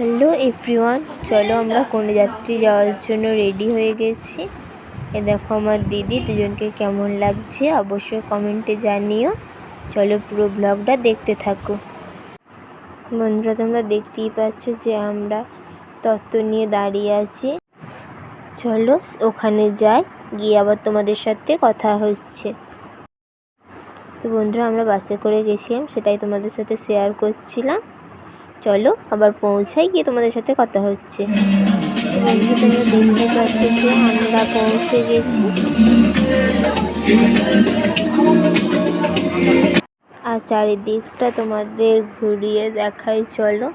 Hello everyone, চলো আমরা কন্যাযাত্রী যাওয়ার জন্য রেডি হয়ে গেছি। এ দেখো আমার দিদি, দুজনকে কেমন লাগছে অবশ্যই কমেন্টে জানিও। চলো পুরো ব্লগটা দেখতে থাকো। বন্ধুরা, তোমরা দেখতেই পাচ্ছ যে আমরা তত্ত্ব নিয়ে দাঁড়িয়ে আছি। চলো ওখানে যাই, গিয়ে আবার তোমাদের সাথে কথা হচ্ছে। তো বন্ধুরা, আমরা বাসে করে গেছিলাম, সেটাই তোমাদের সাথে শেয়ার করছিলাম। চলো আবার পৌঁছাই, গিয়ে তোমাদের সাথে কথা হচ্ছে। বন্ধু, তোমরা দেখতে পাচ্ছ যে আমরা পৌঁছে গেছি। আর চারিদিকটা তোমাদের ঘুরিয়ে দেখাই, চলো।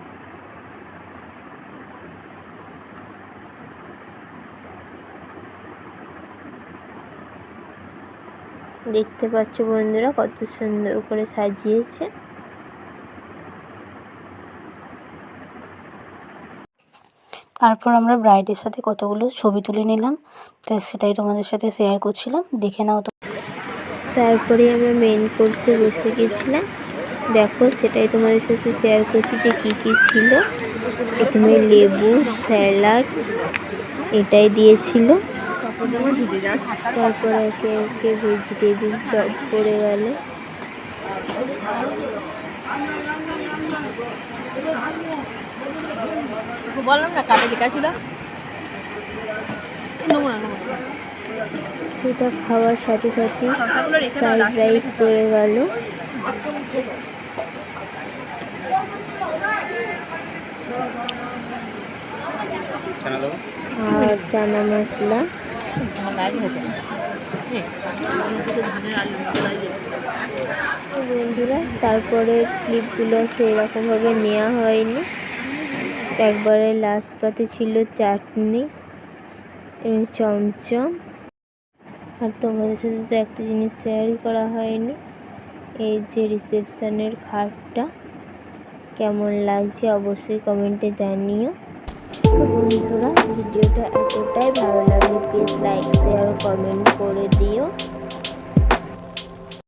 দেখতে পাচ্ছ বন্ধুরা কত সুন্দর করে সাজিয়েছে। তারপর আমরা ব্রাইডের সাথে কতগুলো ছবি তুলে নিলাম, সেটাই তোমাদের সাথে শেয়ার করছিলাম, দেখে নাও তো। তারপরে আমরা মেন কোর্সে বসে গেছিলাম। দেখো সেটাই তোমাদের সাথে শেয়ার করছি যে কী কী ছিল। প্রথমে লেবু, স্যালাড এটাই দিয়েছিল। তারপর একে একে ভেজিটেবিল চপ পড়ে গেল। বললাম না কাটে লেখা ছিল, সেটা খাওয়ার সাথে সাথে ফ্রাইড রাইস পড়ে গেল। আর চানা মশলা। বন্ধুরা, তারপরে ক্লিপগুলো সেরকমভাবে নেওয়া হয়নি। একবারে লাস্ট পাতে ছিল চাটনি, চমচম। আর তোমাদের সাথে তো একটা জিনিস শেয়ারই করা হয়নি, এই যে রিসেপশনের খাটটা কেমন লাগছে অবশ্যই কমেন্টে জানিও। তো বন্ধুরা, ভিডিওটা এতটাই ভালো লাগলে প্লিজ লাইক, শেয়ার ও কমেন্ট করে